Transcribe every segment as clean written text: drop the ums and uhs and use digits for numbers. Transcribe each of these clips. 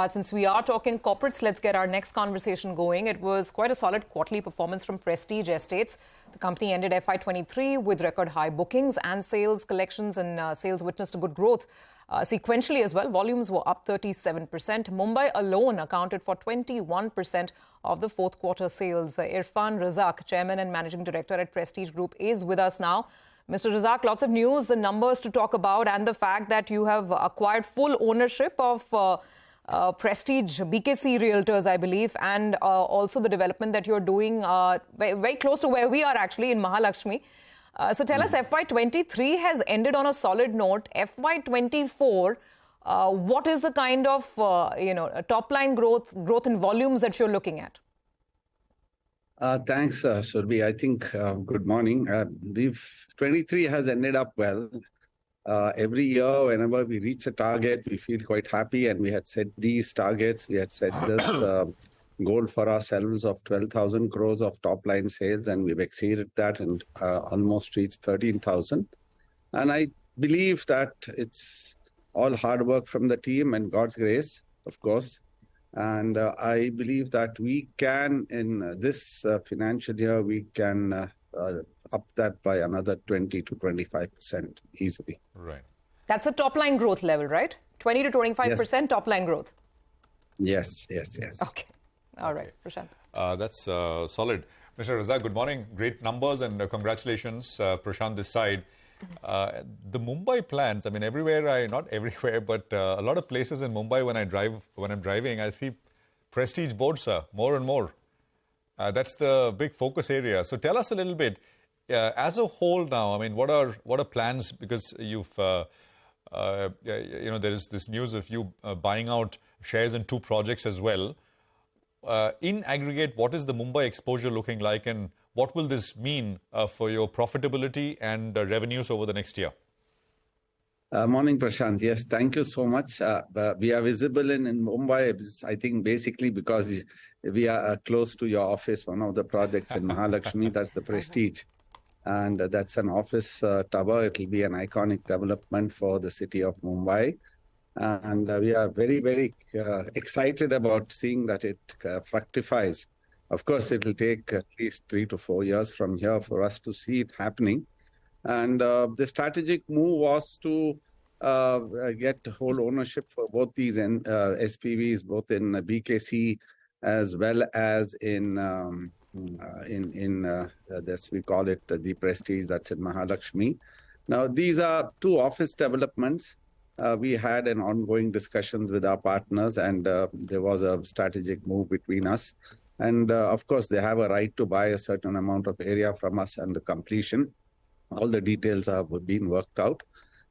Since we are talking corporates, let's get our next conversation going. It was quite a solid quarterly performance from Prestige Estates. The company ended FY23 with record high bookings and sales. Collections and sales witnessed a good growth. Sequentially as well, volumes were up 37%. Mumbai alone accounted for 21% of the fourth quarter sales. Irfan Razack, Chairman and Managing Director at Prestige Group, is with us now. Mr. Razack, lots of news and numbers to talk about, and the fact that you have acquired full ownership of Prestige BKC Realtors, I believe, and also the development that you're doing very close to where we are actually in Mahalakshmi. So tell us, FY23 has ended on a solid note. FY24, what is the kind of top-line growth in volumes that you're looking at? Thanks, Surabhi. I think good morning. 23 has ended up well. Every year, whenever we reach a target, we feel quite happy, and we had set these targets. We had set this goal for ourselves of 12,000 crores of top-line sales, and we've exceeded that and almost reached 13,000. And I believe that it's all hard work from the team and God's grace, of course. And I believe that we can, in this financial year, we can up that by another 20 to 25% easily. Right. That's a top-line growth level, right? 20 to 25% top-line growth. Yes. Okay. All right, Prashant. That's solid. Mr. Razack, good morning. Great numbers and congratulations, Prashant, this side. The Mumbai plans, I mean, everywhere, not everywhere, but a lot of places in Mumbai when I'm driving, I see Prestige boards, more and more. That's the big focus area. So tell us a little bit, as a whole now, I mean, what are plans? Because you've, there is this news of you buying out shares in 2 projects as well. In aggregate, what is the Mumbai exposure looking like, and what will this mean for your profitability and revenues over the next year? Morning, Prashant. Yes, thank you so much. We are visible in Mumbai, I think, basically because we are close to your office, one of the projects in Mahalakshmi, that's the Prestige. And that's an office tower. It will be an iconic development for the city of Mumbai. And we are very, very excited about seeing that it fructifies. Of course, it will take at least 3 to 4 years from here for us to see it happening. And the strategic move was to get whole ownership for both these SPVs, both in BKC as well as in this, we call it the Prestige, that's in Mahalakshmi. Now, these are 2 office developments. We had an ongoing discussions with our partners, and there was a strategic move between us. And of course, they have a right to buy a certain amount of area from us and the completion. All the details have been worked out.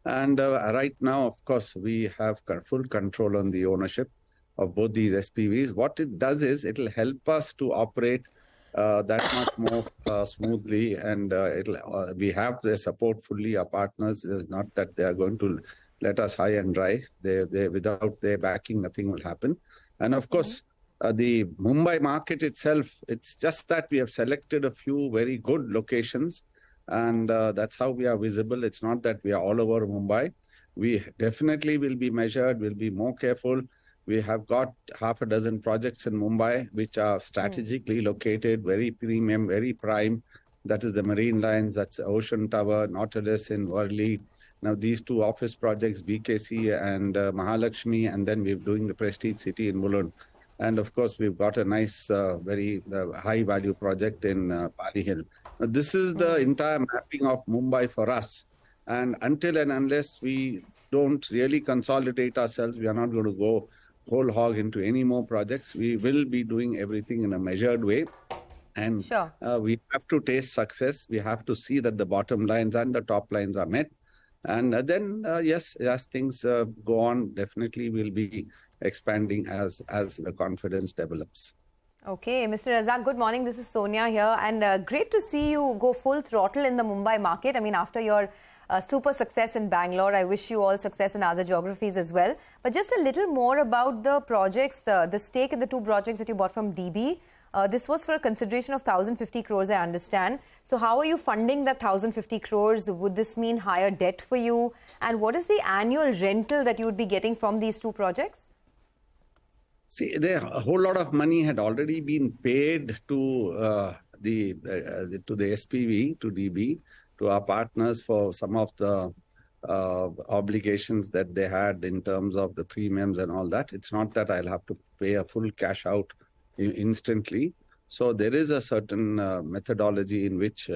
And right now, of course, we have full control on the ownership of both these SPVs. What it does is it will help us to operate that much more smoothly, and we have their support fully. Our partners, it's not that they are going to let us high and dry. Without their backing, nothing will happen. And of course, the Mumbai market itself, it's just that we have selected a few very good locations, and that's how we are visible. It's not that we are all over Mumbai. We definitely will be measured, we'll be more careful. We have got half a dozen projects in Mumbai, which are strategically located, very premium, very prime. That is the Marine Lines, that's Ocean Tower, Nautilus in Worli. Now, these 2 office projects, BKC and Mahalakshmi, and then we're doing the Prestige City in Mulund. And of course, we've got a nice, very high-value project in Pali Hill. Now, this is the entire mapping of Mumbai for us. And until and unless we don't really consolidate ourselves, we are not going to go whole hog into any more projects. We will be doing everything in a measured way. And we have to taste success. We have to see that the bottom lines and the top lines are met. And then, yes, as things go on, definitely we'll be expanding as the confidence develops. Okay, Mr. Razack, good morning. This is Sonia here. And great to see you go full throttle in the Mumbai market. I mean, after your super success in Bangalore, I wish you all success in other geographies as well. But just a little more about the projects, the stake in the 2 projects that you bought from DB. This was for a consideration of 1,050 crores, I understand. So how are you funding that 1,050 crores? Would this mean higher debt for you? And what is the annual rental that you would be getting from these 2 projects? See, a whole lot of money had already been paid to the SPV, to DB, to our partners for some of the obligations that they had in terms of the premiums and all that. It's not that I'll have to pay a full cash out instantly. So there is a certain methodology in which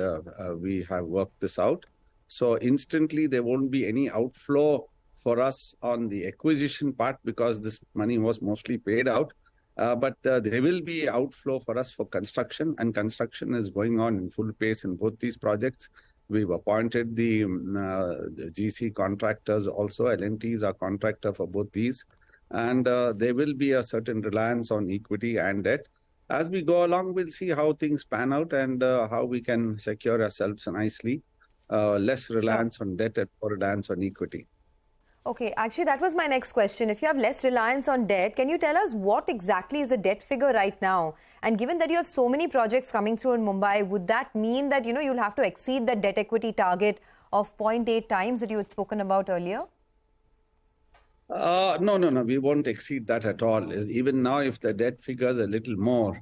we have worked this out. So instantly there won't be any outflow for us on the acquisition part because this money was mostly paid out. But there will be outflow for us for construction, and construction is going on in full pace in both these projects. We've appointed the GC contractors also. L&T is our contractor for both these. And there will be a certain reliance on equity and debt. As we go along, we'll see how things pan out and how we can secure ourselves nicely. Less reliance on debt and more reliance on equity. Okay, actually that was my next question. If you have less reliance on debt, can you tell us what exactly is the debt figure right now? And given that you have so many projects coming through in Mumbai, would that mean that, you'll have to exceed the debt equity target of 0.8 times that you had spoken about earlier? No. We won't exceed that at all. Even now, if the debt figure is a little more,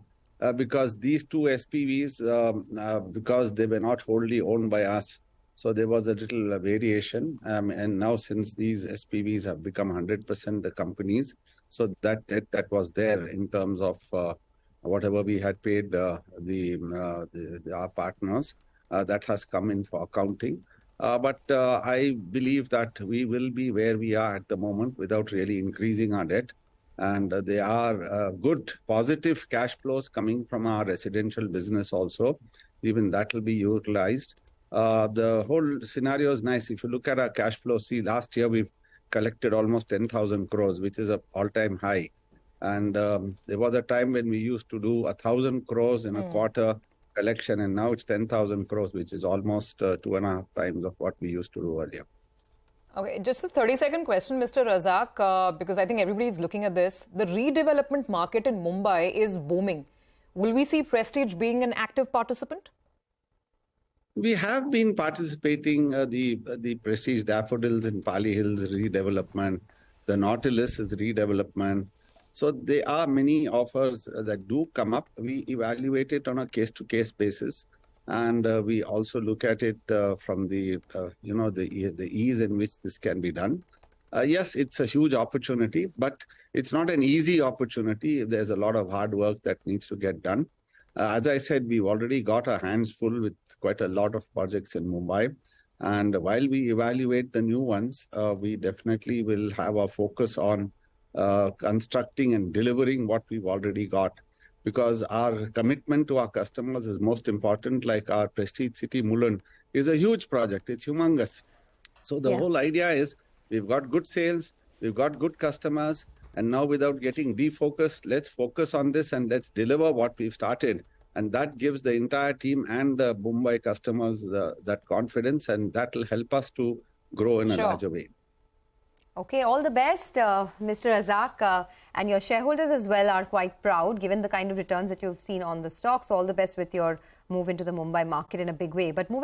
because these two SPVs, because they were not wholly owned by us, so there was a little variation. And now since these SPVs have become 100% the companies, so that debt that was there in terms of whatever we had paid our partners, that has come in for accounting. But I believe that we will be where we are at the moment without really increasing our debt. And there are good positive cash flows coming from our residential business also. Even that will be utilized. The whole scenario is nice. If you look at our cash flow, see, last year we've collected almost 10,000 crores, which is an all-time high. And there was a time when we used to do 1,000 crores in a quarter collection, and now it's 10,000 crores, which is almost 2.5 times of what we used to do earlier. Okay, just a 30-second question, Mr. Razack, because I think everybody is looking at this. The redevelopment market in Mumbai is booming. Will we see Prestige being an active participant? We have been participating, the Prestige Daffodils in Pali Hills redevelopment, the Nautilus is redevelopment. So there are many offers that do come up. We evaluate it on a case-to-case basis, and we also look at it from the ease in which this can be done. Yes, it's a huge opportunity, but it's not an easy opportunity. There's a lot of hard work that needs to get done. As I said, we've already got our hands full with quite a lot of projects in Mumbai. And while we evaluate the new ones, we definitely will have our focus on constructing and delivering what we've already got. Because our commitment to our customers is most important, like our Prestige City Mulund is a huge project. It's humongous. So the whole idea is we've got good sales, we've got good customers, and now without getting defocused, let's focus on this and let's deliver what we've started. And that gives the entire team and the Mumbai customers that confidence, and that will help us to grow in a larger way. Okay, all the best, Mr. Razack, and your shareholders as well are quite proud given the kind of returns that you've seen on the stocks. So all the best with your move into the Mumbai market in a big way. But moving